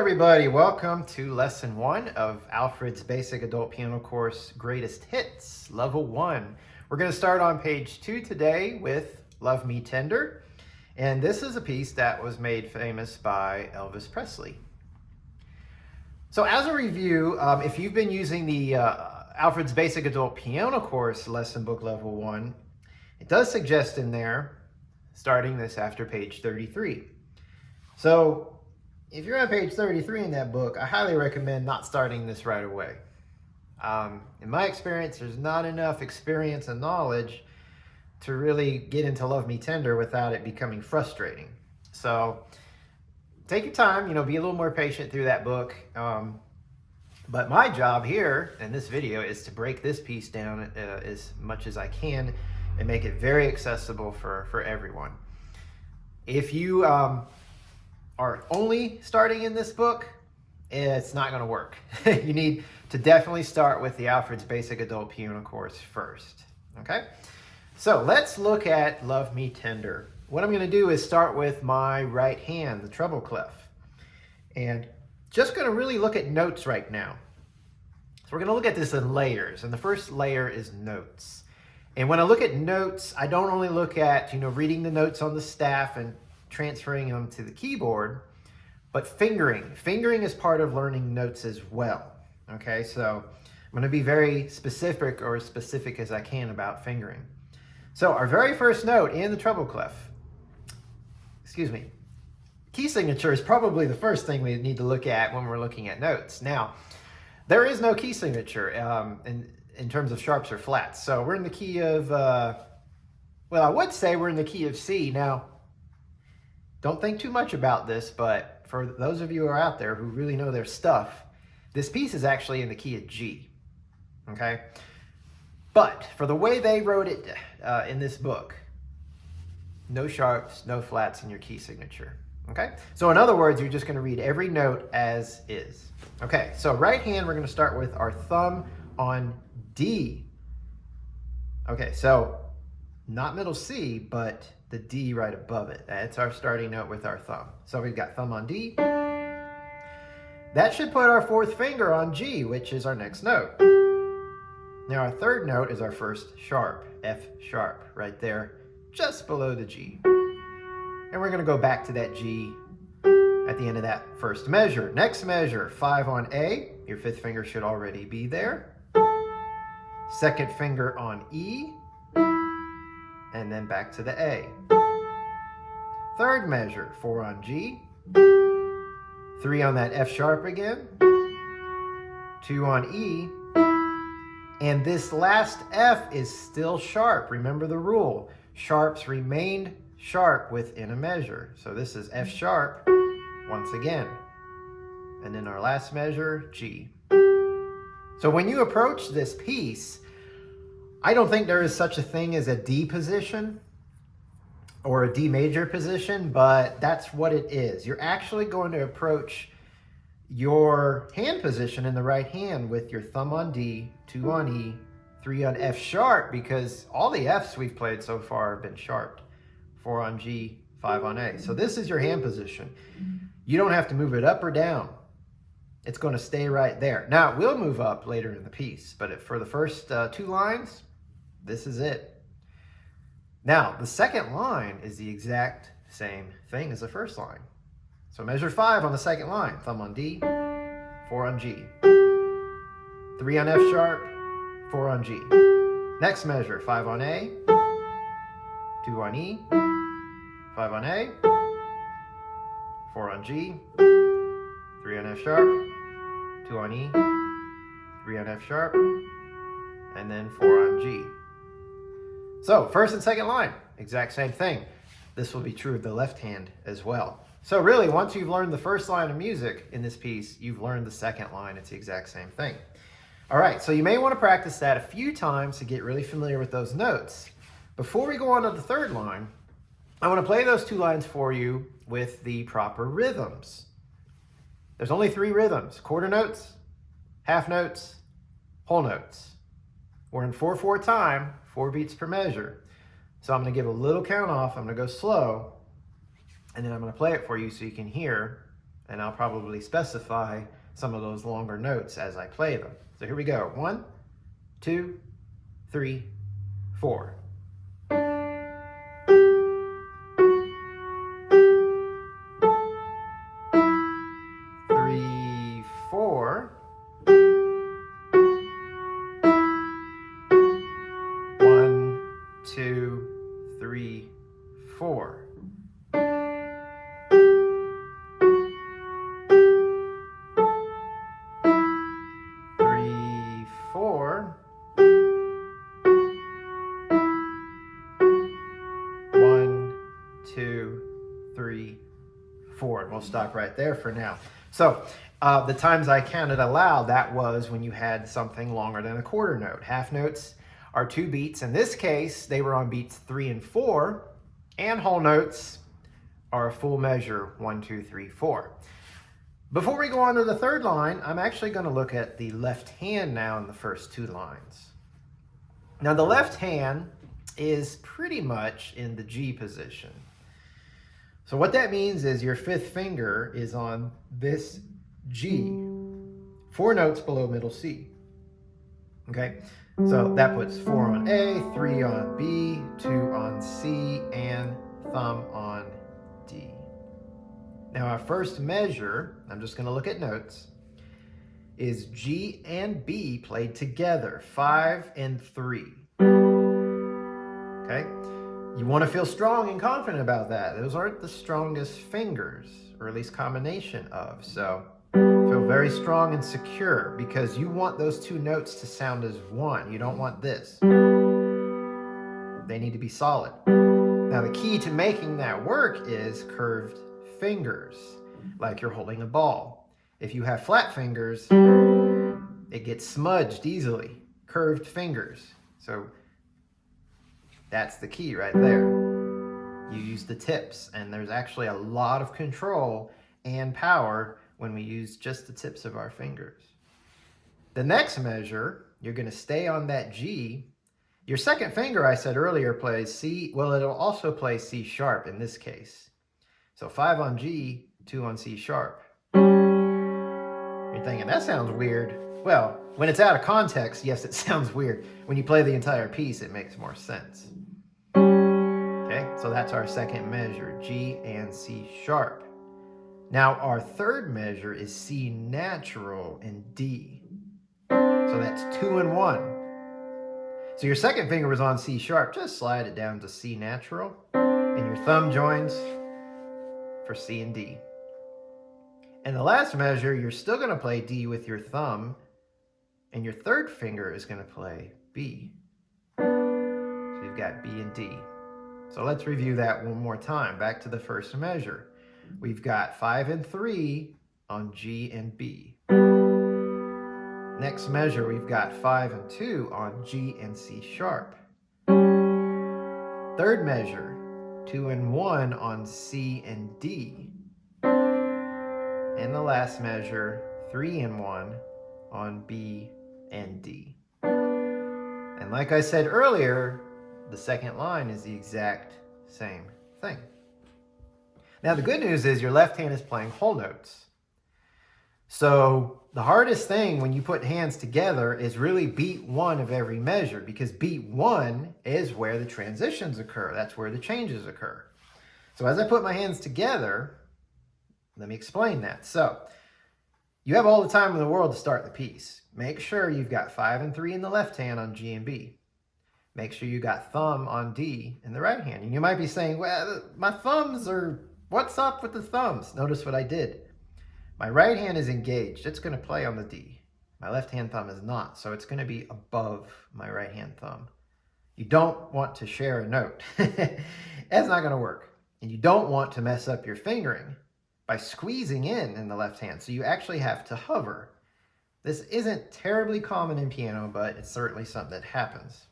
everybody, welcome to lesson 1 of Alfred's basic adult piano course, Greatest Hits, level 1. We're going to start on page 2 today with Love Me Tender, and this is a piece that was made famous by Elvis Presley. So as a review, if you've been using the Alfred's basic adult piano course lesson book level 1, it does suggest in there starting this after page 33. So if you're on page 33 in that book, I highly recommend not starting this right away. In my experience, there's not enough experience and knowledge to really get into Love Me Tender without it becoming frustrating. So take your time, be a little more patient through that book. But my job here in this video is to break this piece down as much as I can and make it very accessible for everyone. If you are only starting in this book, it's not going to work. You need to definitely start with the Alfred's Basic Adult Piano course first. Okay, so let's look at Love Me Tender. What I'm going to do is start with my right hand, the treble clef, and just going to really look at notes right now. So we're going to look at this in layers, and the first layer is notes. And when I look at notes, I don't only look at reading the notes on the staff and transferring them to the keyboard, but fingering. Fingering is part of learning notes as well. Okay, so I'm going to be very specific, or as specific as I can, about fingering. So our very first note in the treble clef, key signature is probably the first thing we need to look at when we're looking at notes. Now, there is no key signature in terms of sharps or flats. So we're in the key of, well, I would say we're in the key of C. Now, don't think too much about this, but for those of you who are out there who really know their stuff, this piece is actually in the key of G, okay? But for the way they wrote it in this book, no sharps, no flats in your key signature, okay? So in other words, you're just gonna read every note as is. Okay, so right hand, we're gonna start with our thumb on D. Okay, so not middle C, but the D right above it. That's our starting note with our thumb. So we've got thumb on D. That should put our fourth finger on G, which is our next note. Now our third note is our first sharp, F sharp, right there, just below the G. And we're gonna go back to that G at the end of that first measure. Next measure, 5 on A. Your fifth finger should already be there. Second finger on E. And then back to the A. Third measure, 4 on G, 3 on that F sharp again, 2 on E, and this last F is still sharp. Remember the rule, sharps remained sharp within a measure. So this is F sharp once again. And then our last measure, G. So when you approach this piece, I don't think there is such a thing as a D position or a D major position, but that's what it is. You're actually going to approach your hand position in the right hand with your thumb on D, 2 on E, 3 on F sharp, because all the Fs we've played so far have been sharped. 4 on G, 5 on A. So this is your hand position. You don't have to move it up or down. It's going to stay right there. Now, it will move up later in the piece, but for the first 2 lines, this is it. Now, the second line is the exact same thing as the first line. So measure 5 on the second line. Thumb on D, 4 on G. 3 on F sharp, 4 on G. Next measure, 5 on A, 2 on E, 5 on A, 4 on G, 3 on F sharp, 2 on E, 3 on F sharp, and then 4 on G. So first and second line, exact same thing. This will be true of the left hand as well. So really, once you've learned the first line of music in this piece, you've learned the second line. It's the exact same thing. All right, so you may want to practice that a few times to get really familiar with those notes. Before we go on to the third line, I want to play those 2 lines for you with the proper rhythms. There's only 3 rhythms: quarter notes, half notes, whole notes. We're in 4/4 time, 4 beats per measure. So I'm going to give a little count off. I'm going to go slow, and then I'm going to play it for you so you can hear And I'll probably specify some of those longer notes as I play them. So here we go. 1, 2, 3, 4. 3, 4. 1, 2, 3, 4. 3, 4. 1, 2, 3, 4. And we'll stop right there for now. So the times I counted aloud, that was when you had something longer than a quarter note. Half notes are 2 beats. In this case, they were on beats 3 and 4, and whole notes are a full measure, 1, 2, 3, 4. Before we go on to the third line, I'm actually going to look at the left hand now in the first 2 lines. Now the left hand is pretty much in the G position. So what that means is your 5th finger is on this G, 4 notes below middle C. Okay, so that puts 4 on A, 3 on B, 2 on C, and thumb on D. Now our first measure, I'm just going to look at notes, is G and B played together, 5 and 3. Okay? You want to feel strong and confident about that. Those aren't the strongest fingers, or at least combination of. So feel very strong and secure because you want those 2 notes to sound as one. You don't want this. They need to be solid. Now the key to making that work is curved fingers, like you're holding a ball. If you have flat fingers, it gets smudged easily. Curved fingers. So that's the key right there. You use the tips, and there's actually a lot of control and power when we use just the tips of our fingers. The next measure, you're going to stay on that G. Your second finger, I said earlier, plays C. Well, it'll also play C sharp in this case. So 5 on G, 2 on C sharp. You're thinking, that sounds weird. Well, when it's out of context, yes, it sounds weird. When you play the entire piece, it makes more sense. Okay, so that's our second measure, G and C sharp. Now our third measure is C natural and D. So that's 2 and 1. So your second finger was on C sharp, just slide it down to C natural, and your thumb joins for C and D. And the last measure, you're still going to play D with your thumb, and your third finger is going to play B. So you've got B and D. So let's review that one more time. Back to the first measure. We've got 5 and 3 on G and B. Next measure, we've got 5 and 2 on G and C sharp. Third measure, 2 and 1 on C and D. And the last measure, 3 and 1 on B and D. And like I said earlier, the second line is the exact same thing. Now the good news is your left hand is playing whole notes. So the hardest thing when you put hands together is really beat 1 of every measure, because beat 1 is where the transitions occur. That's where the changes occur. So as I put my hands together, let me explain that. So you have all the time in the world to start the piece. Make sure you've got 5 and 3 in the left hand on G and B. Make sure you got thumb on D in the right hand. And you might be saying, well, my thumbs are, what's up with the thumbs? Notice what I did. My right hand is engaged. It's going to play on the D. My left hand thumb is not, so it's going to be above my right hand thumb. You don't want to share a note. That's not going to work. And you don't want to mess up your fingering by squeezing in the left hand. So you actually have to hover. This isn't terribly common in piano, but it's certainly something that happens.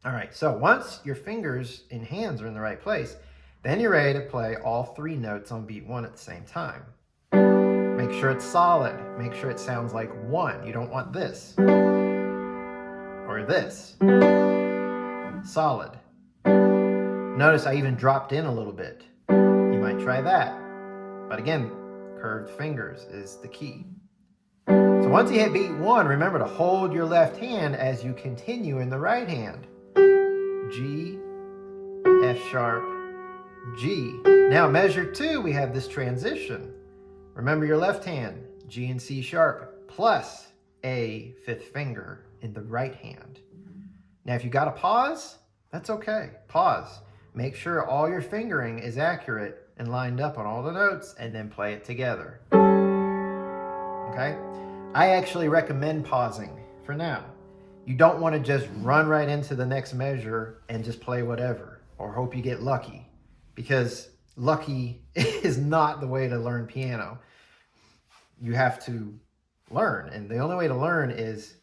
All right, so once your fingers and hands are in the right place, then you're ready to play all 3 notes on beat 1 at the same time. Make sure it's solid. Make sure it sounds like 1. You don't want this or this. Solid. Notice I even dropped in a little bit. You might try that. But again, curved fingers is the key. So once you hit beat 1, remember to hold your left hand as you continue in the right hand. G, F sharp, G. Now measure 2, we have this transition. Remember your left hand, G and C sharp, plus A, 5th finger in the right hand. Now if you got to pause, that's okay. Pause. Make sure all your fingering is accurate and lined up on all the notes, and then play it together. Okay? I actually recommend pausing for now. You don't want to just run right into the next measure and just play whatever, or hope you get lucky, because lucky is not the way to learn piano. You have to learn, and the only way to learn is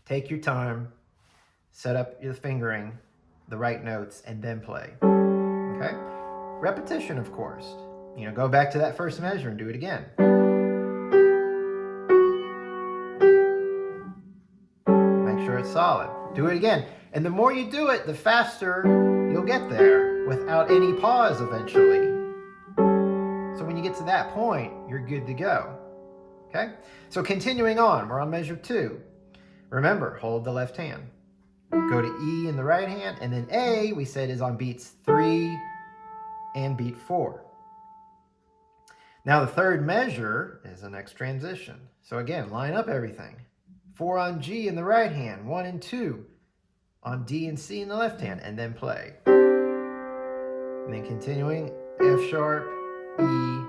take your time, set up your fingering, the right notes, and then play. Okay? Repetition, of course. You know, go back to that first measure and do it again. Make sure it's solid. Do it again. And the more you do it, the faster you'll get there without any pause eventually. So when you get to that point, you're good to go. Okay? So continuing on, we're on measure 2. Remember, hold the left hand. Go to E in the right hand, and then A, we said, is on beats 3 and beat 4. Now the third measure is the next transition. So again, line up everything. 4 on G in the right hand, 1 and 2 on D and C in the left hand, and then play. And then continuing, F sharp, E,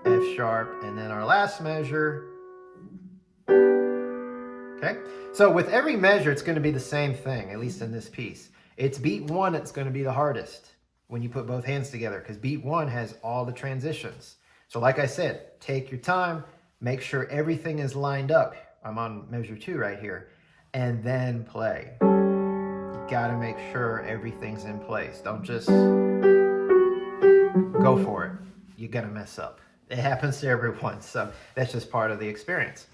F sharp, and then our last measure. Okay, so with every measure, it's going to be the same thing, at least in this piece. It's beat 1 that's going to be the hardest when you put both hands together, because beat 1 has all the transitions. So like I said, take your time, make sure everything is lined up. I'm on measure 2 right here, and then play. You got to make sure everything's in place. Don't just go for it. You're going to mess up. It happens to everyone, so that's just part of the experience.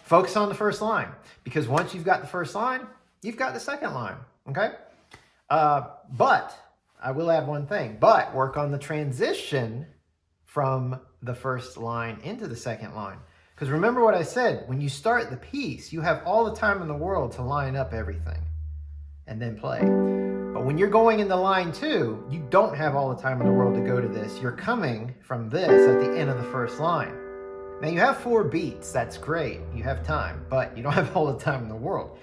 Focus on the first line, because once you've got the first line, you've got the second line, okay? But I will add one thing, but work on the transition from the first line into the second line. Because remember what I said, when you start the piece, you have all the time in the world to line up everything and then play. But when you're going into line 2, you don't have all the time in the world to go to this. You're coming from this at the end of the first line. Now you have 4 beats, that's great, you have time, but you don't have all the time in the world.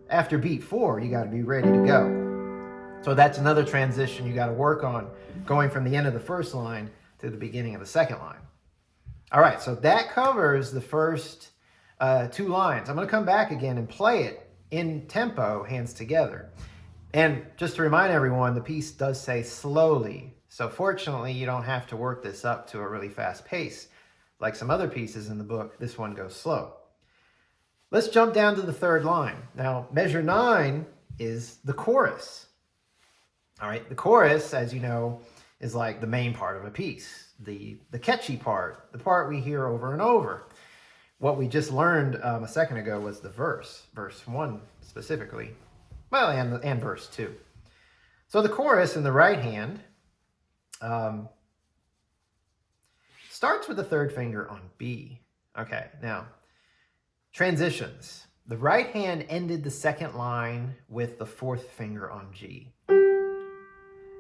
After beat 4, you gotta be ready to go. So that's another transition you gotta work on, going from the end of the first line to the beginning of the second line. All right, so that covers the first 2 lines. I'm gonna come back again and play it in tempo, hands together. And just to remind everyone, the piece does say slowly. So fortunately, you don't have to work this up to a really fast pace. Like some other pieces in the book, this one goes slow. Let's jump down to the third line. Now, measure 9 is the chorus. All right, the chorus, as you know, is like the main part of a piece, the catchy part, the part we hear over and over. What we just learned a second ago was the verse 1 specifically, well, and verse 2. So the chorus in the right hand starts with the third finger on B. Okay, now, transitions. The right hand ended the second line with the 4th finger on G.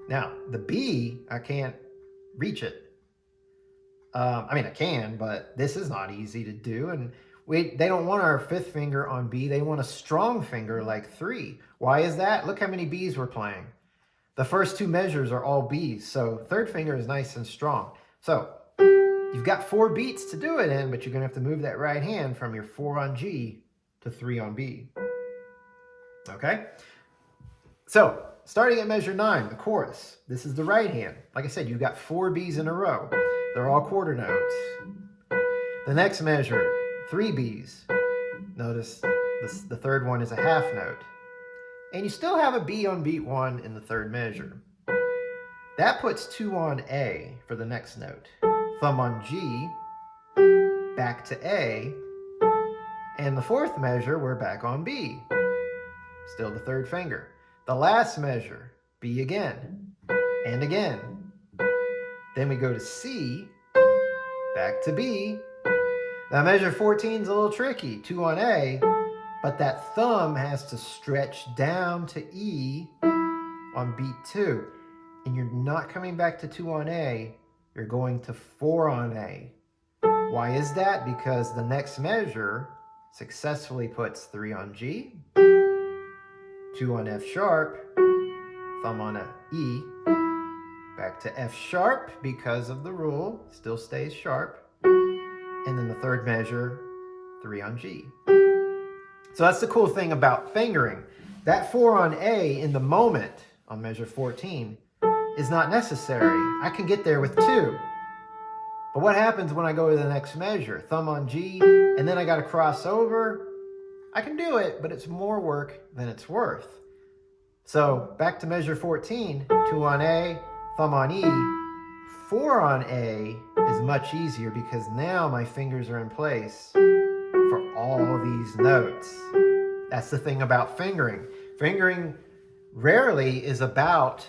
Now, the B, I can't reach it. I mean, I can, but this is not easy to do. And they don't want our 5th finger on B. They want a strong finger like 3. Why is that? Look how many Bs we're playing. The first 2 measures are all Bs, so 3rd finger is nice and strong. So you've got 4 beats to do it in, but you're going to have to move that right hand from your 4 on G to 3 on B. Okay? So, starting at measure 9, the chorus. This is the right hand. Like I said, you've got 4 Bs in a row. They're all quarter notes. The next measure, 3 Bs. Notice the third one is a half note. And you still have a B on beat 1 in the third measure. That puts 2 on A for the next note. Thumb on G, back to A, and the 4th measure, we're back on B. Still the 3rd finger. The last measure, B again, and again. Then we go to C, back to B. Now measure 14 is a little tricky, 2 on A, but that thumb has to stretch down to E on beat 2. And you're not coming back to 2 on A, you're going to 4 on A. Why is that? Because the next measure successfully puts 3 on G, 2 on F sharp, thumb on a E, back to F sharp because of the rule, still stays sharp, and then the third measure, 3 on G. So that's the cool thing about fingering. That 4 on A in the moment on measure 14 is not necessary. I can get there with 2. But what happens when I go to the next measure? Thumb on G, and then I got to cross over. I can do it, but it's more work than it's worth. So back to measure 14, 2 on A, thumb on E. 4 on A is much easier because now my fingers are in place for all these notes. That's the thing about fingering. Fingering rarely is about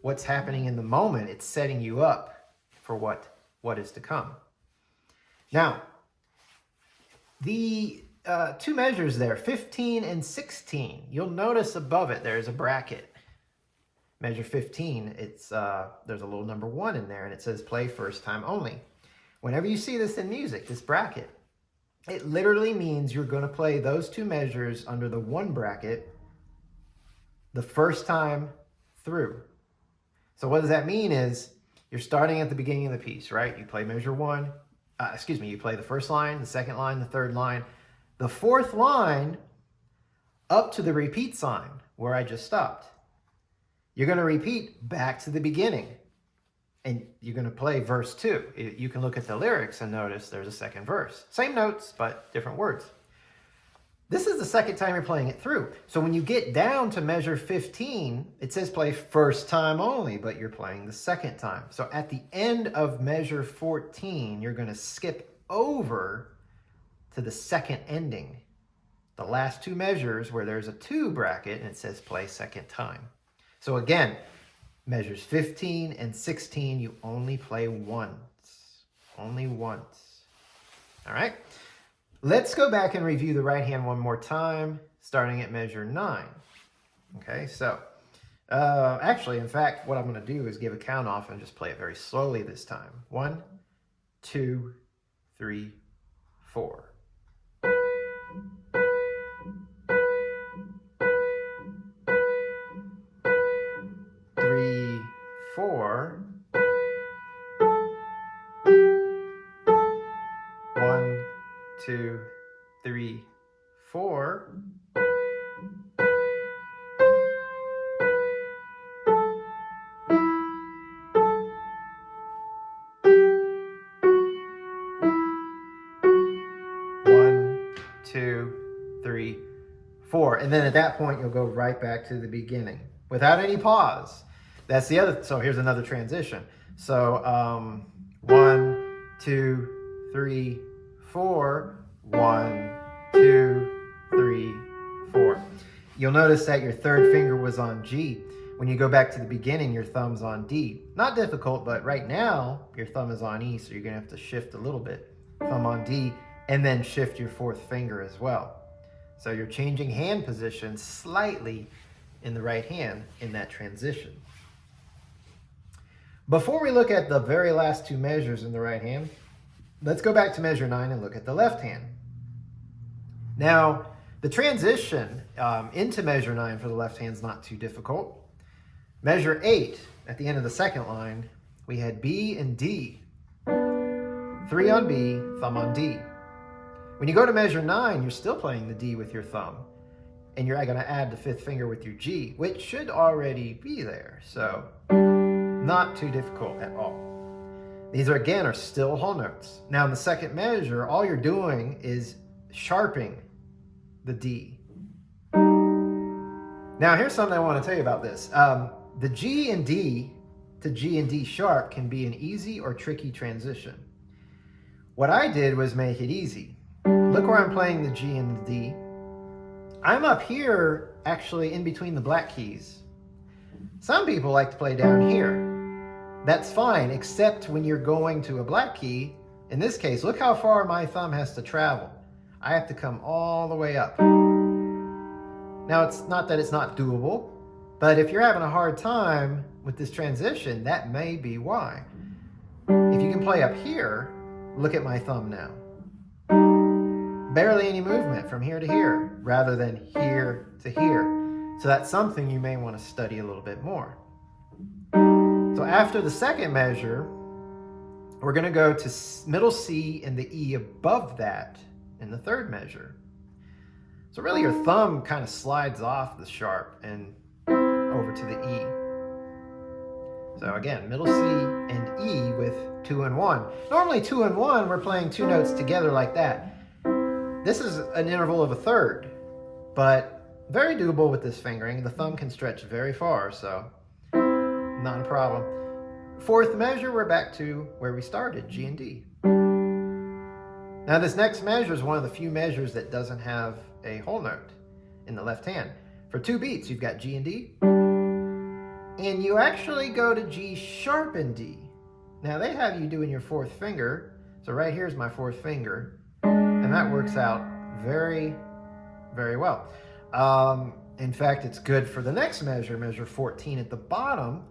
what's happening in the moment. It's setting you up for what is to come. Now, the two measures there, 15 and 16, you'll notice above it there's a bracket. Measure 15, there's a little number 1 in there, and it says play first time only. Whenever you see this in music, this bracket, it literally means you're going to play those two measures under the 1 bracket the first time through. So what does that mean is you're starting at the beginning of the piece, right? You play measure 1, you play the first line, the second line, the third line, the fourth line up to the repeat sign where I just stopped. You're going to repeat back to the beginning, and you're going to play verse 2. You can look at the lyrics and notice there's a second verse. Same notes, but different words. This is the second time you're playing it through. So when you get down to measure 15, it says play first time only, but you're playing the second time. So at the end of measure 14, you're going to skip over to the second ending. The last two measures where there's a 2 bracket and it says play second time. So again, measures 15 and 16, you only play once. Only once. All right? Let's go back and review the right hand one more time, starting at measure 9. Okay, so actually, in fact, what I'm going to do is give a count off and just play it very slowly this time. 1, 2, 3, 4. 3, 4. 1, 2, 3, 4. One, 2, 3, 4. And then at that point, you'll go right back to the beginning without any pause. That's the other. So here's another transition. So 1, 2, 3, 4. 1, 2, 3, 4. You'll notice that your third finger was on G. When you go back to the beginning, your thumb's on D. Not difficult, but right now, your thumb is on E, so you're going to have to shift a little bit. Thumb on D, and then shift your fourth finger as well. So you're changing hand position slightly in the right hand in that transition. Before we look at the very last two measures in the right hand, let's go back to measure 9 and look at the left hand. Now, the transition into measure 9 for the left hand is not too difficult. Measure 8, at the end of the second line, we had B and D. 3 on B, thumb on D. When you go to measure 9, you're still playing the D with your thumb. And you're going to add the fifth finger with your G, which should already be there. So, not too difficult at all. These are still whole notes. Now in the second measure, all you're doing is sharping the D. Now here's something I want to tell you about this. The G and D to G and D sharp can be an easy or tricky transition. What I did was make it easy. Look where I'm playing the G and the D. I'm up here actually in between the black keys. Some people like to play down here. That's fine, except when you're going to a black key, In this case, look how far my thumb has to travel. I have to come all the way up. Now, it's not that it's not doable, but if you're having a hard time with this transition, that may be why. If you can play up here, look at my thumb now. Barely any movement from here to here, rather than here to here. So that's something you may want to study a little bit more. So after the second measure, we're going to go to middle C and the E above that in the third measure. So really your thumb kind of slides off the sharp and over to the E. So again, middle C and E with 2 and 1. Normally 2 and 1, we're playing 2 notes together like that. This is an interval of a third, but very doable with this fingering. The thumb can stretch very far, so not a problem. Fourth measure, we're back to where we started, G and D. Now this next measure is one of the few measures that doesn't have a whole note in the left hand. For 2 beats, you've got G and D, and you actually go to G sharp and D. Now they have you doing your 4th finger, so right here's my 4th finger, and that works out very, very well. In fact, it's good for the next measure, measure 14 at the bottom,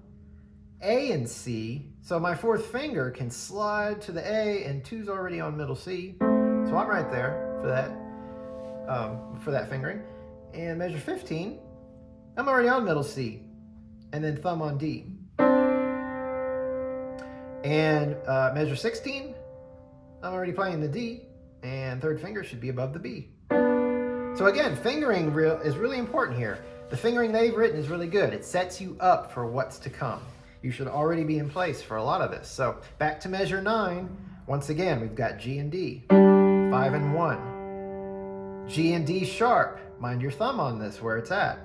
A and C. So my 4th finger can slide to the A, and 2's already on middle C. So I'm right there for that fingering. And measure 15, I'm already on middle C, and then thumb on D. And measure 16, I'm already playing the D, and 3rd finger should be above the B. So again, fingering is really important here. The fingering they've written is really good. It sets you up for what's to come. You should already be in place for a lot of this. So back to measure 9. Once again, we've got G and D, 5 and 1. G and D sharp. Mind your thumb on this, where it's at.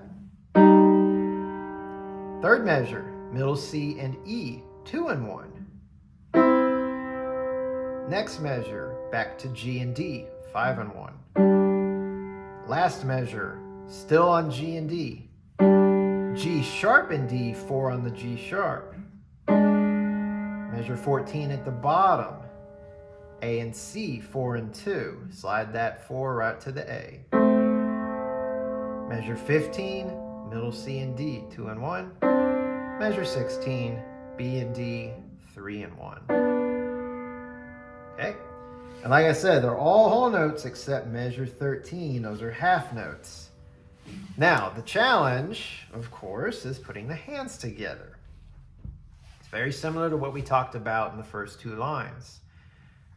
Third measure, middle C and E, 2 and 1. Next measure, back to G and D, 5 and 1. Last measure, still on G and D. G sharp and D, 4 on the G sharp. Measure 14 at the bottom. A and C, 4 and 2. Slide that 4 right to the A. Measure 15, middle C and D, 2 and 1. Measure 16, B and D, 3 and 1. Okay? And like I said, they're all whole notes except measure 13. Those are half notes. Now, the challenge, of course, is putting the hands together. It's very similar to what we talked about in the first 2 lines.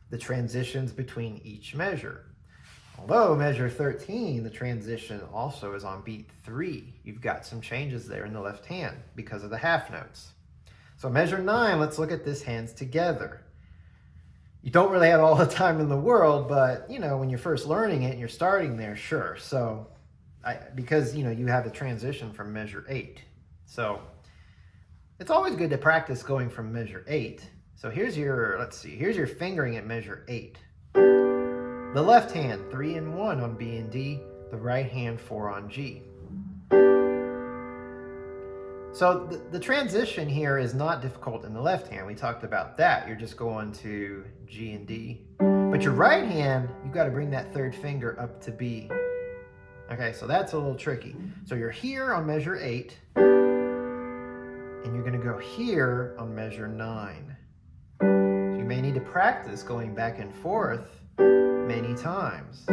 The transitions between each measure. Although measure 13, the transition also is on beat 3. You've got some changes there in the left hand because of the half notes. So measure 9, let's look at this hands together. You don't really have all the time in the world, but you know, when you're first learning it and you're starting there, sure. So because you know you have the transition from measure 8. So it's always good to practice going from measure 8. So here's your, let's see, here's your fingering at measure 8. The left hand, 3 and 1 on B and D. The right hand, 4 on G. So the transition here is not difficult in the left hand. We talked about that. You're just going to G and D. But your right hand, you've got to bring that 3rd finger up to B. Okay, so that's a little tricky. So you're here on measure 8, and you're going to go here on measure 9. So you may need to practice going back and forth many times.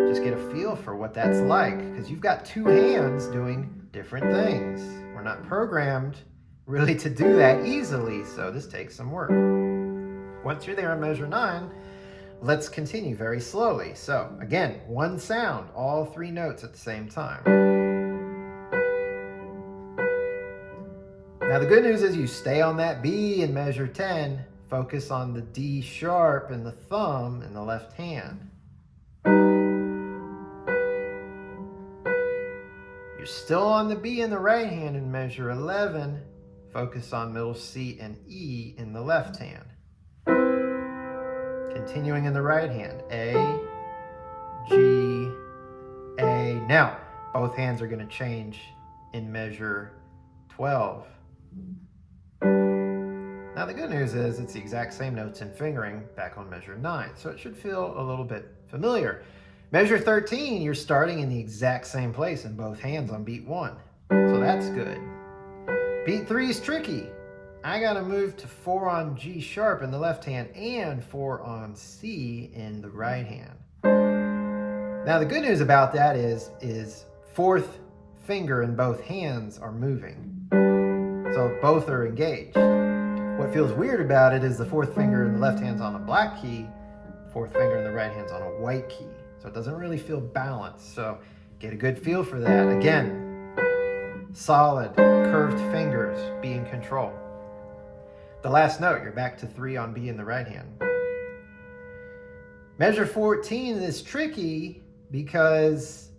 Just get a feel for what that's like, because you've got 2 hands doing different things. We're not programmed really to do that easily, so this takes some work. Once you're there on measure 9, let's continue very slowly. So again, one sound, all 3 notes at the same time. Now the good news is you stay on that B in measure 10, focus on the D sharp and the thumb in the left hand. You're still on the B in the right hand in measure 11, focus on middle C and E in the left hand. Continuing in the right hand, A, G, A. Now, both hands are going to change in measure 12. Now Now the good news is it's the exact same notes and fingering back on measure 9, so it should feel a little bit familiar. Measure 13, you're starting in the exact same place in both hands on beat 1, so that's good. Beat 3 is tricky. I gotta move to 4 on G sharp in the left hand and 4 on C in the right hand. Now the good news about that is 4th finger in both hands are moving, so both are engaged. What feels weird about it is the 4th finger in the left hand's on a black key, 4th finger in the right hand's on a white key. So it doesn't really feel balanced. So get a good feel for that. Again, solid, curved fingers, be in control. The last note, you're back to 3 on B in the right hand. Measure 14 is tricky because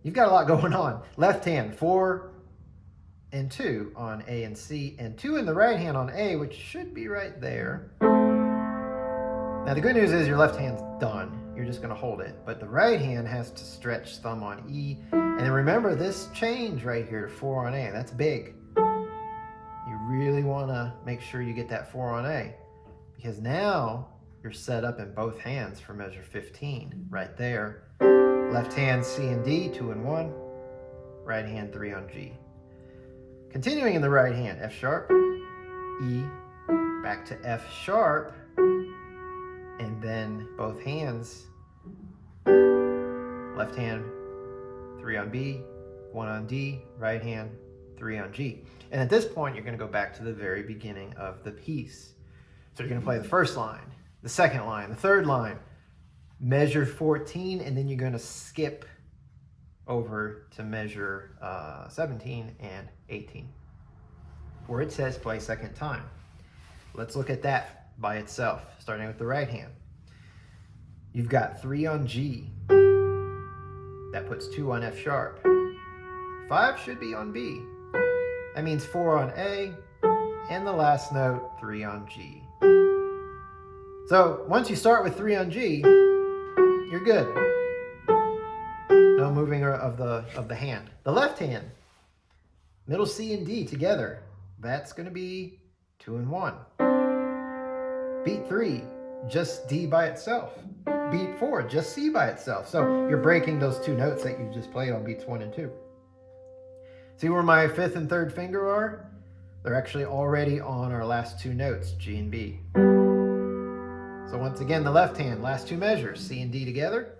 you've got a lot going on. Left hand, 4 and 2 on A and C, and 2 in the right hand on A, which should be right there. Now the good news is your left hand's done. You're just going to hold it. But the right hand has to stretch thumb on E. And then remember this change right here, 4 on A. That's big. You really want to make sure you get that 4 on A, because now you're set up in both hands for measure 15. Right there. Left hand C and D, 2 and 1. Right hand 3 on G. Continuing in the right hand, F sharp, E, back to F sharp, and then both hands, left hand 3 on B, 1 on D, right hand 3 on G. And at this point, you're going to go back to the very beginning of the piece. So you're going to play the first line, the second line, the third line, measure 14, and then you're going to skip over to measure 17 and 18, where it says play second time. Let's look at that by itself, starting with the right hand. You've got 3 on G. That puts 2 on F sharp. 5 should be on B. That means 4 on A, and the last note, 3 on G. So once you start with 3 on G, you're good. No moving of the hand. The left hand, middle C and D together. That's going to be 2 and 1. Beat 3, just D by itself. Beat 4, just C by itself. So you're breaking those 2 notes that you just played on beats 1 and 2. See where my 5th and 3rd finger are? They're actually already on our last 2 notes, G and B. So once again, the left hand, last 2 measures, C and D together.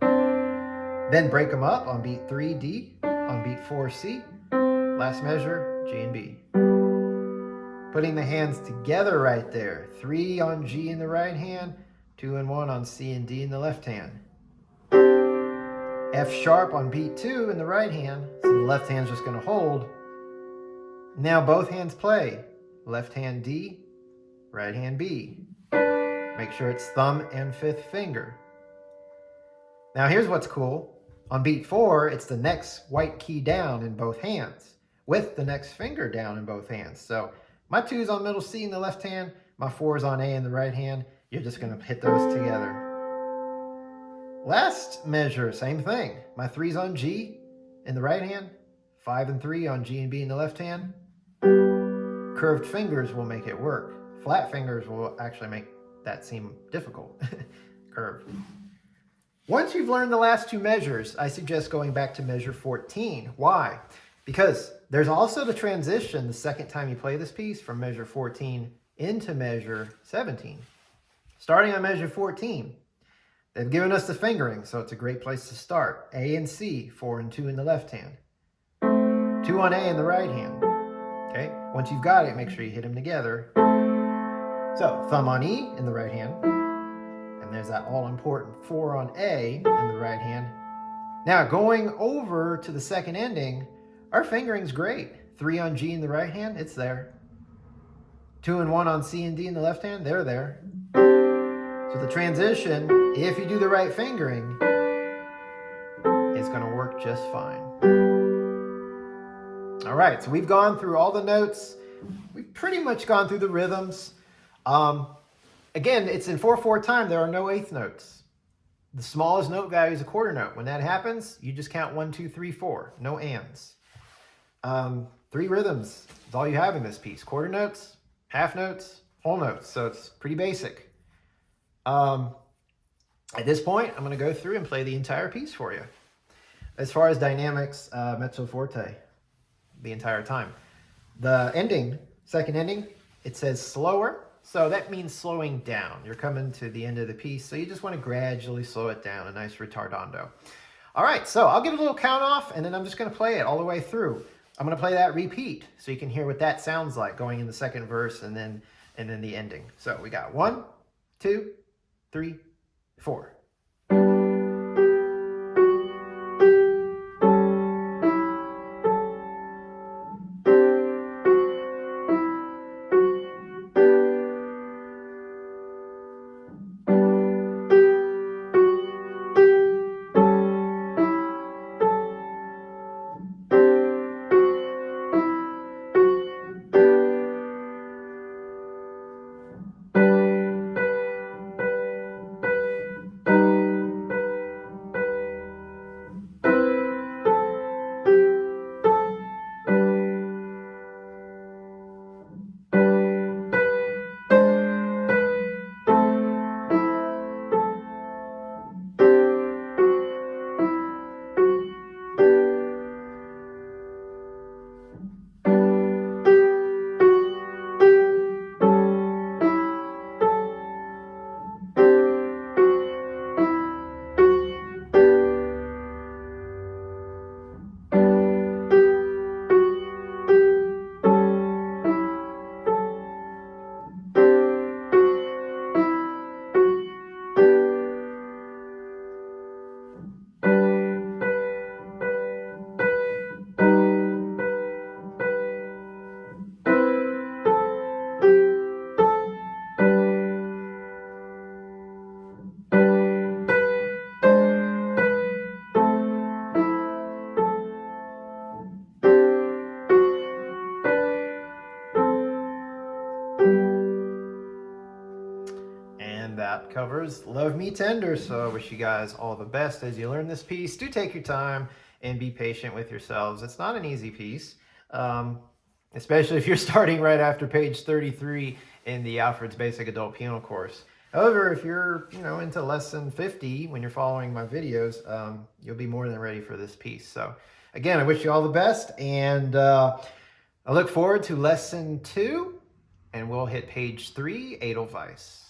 Then break them up on beat 3, D, on beat 4, C. Last measure, G and B. Putting the hands together right there. 3 on G in the right hand, 2 and 1 on C and D in the left hand. F sharp on beat 2 in the right hand, so the left hand's just going to hold. Now both hands play. Left hand D, right hand B. Make sure it's thumb and 5th finger. Now here's what's cool. On beat 4, it's the next white key down in both hands, with the next finger down in both hands. So my 2's on middle C in the left hand, my 4's on A in the right hand. You're just going to hit those together. Last measure, same thing. My 3's on G in the right hand, 5 and 3 on G and B in the left hand. Curved fingers will make it work. Flat fingers will actually make that seem difficult. Curved. Once you've learned the last 2 measures, I suggest going back to measure 14. Why? Because there's also the transition the second time you play this piece from measure 14 into measure 17. Starting on measure 14, they've given us the fingering, so it's a great place to start. A and C, 4 and 2 in the left hand. 2 on A in the right hand. Okay, once you've got it, make sure you hit them together. So, thumb on E in the right hand. And there's that all-important 4 on A in the right hand. Now, going over to the second ending, our fingering's great. 3 on G in the right hand, it's there. 2 and 1 on C and D in the left hand, they're there. So the transition, if you do the right fingering, is going to work just fine. All right, so we've gone through all the notes. We've pretty much gone through the rhythms. Again, it's in 4/4 time. There are no 8th notes. The smallest note value is a quarter note. When that happens, you just count 1, 2, 3, 4. No ands. 3 rhythms is all you have in this piece. Quarter notes, half notes, whole notes. So it's pretty basic. At this point, I'm going to go through and play the entire piece for you. As far as dynamics, mezzo forte, the entire time. The ending, second ending, it says slower. So that means slowing down. You're coming to the end of the piece, so you just want to gradually slow it down, a nice retardando. All right, so I'll give a little count off, and then I'm just going to play it all the way through. I'm going to play that repeat, so you can hear what that sounds like going in the second verse and then the ending. So we got 1, 2, 3, 4. And that covers Love Me Tender. So I wish you guys all the best as you learn this piece. Do take your time and be patient with yourselves. It's not an easy piece, especially if you're starting right after page 33 in the Alfred's Basic Adult Piano course. However, if you're into lesson 50 when you're following my videos, you'll be more than ready for this piece. So again, I wish you all the best, and I look forward to lesson 2, and we'll hit page 3, Edelweiss.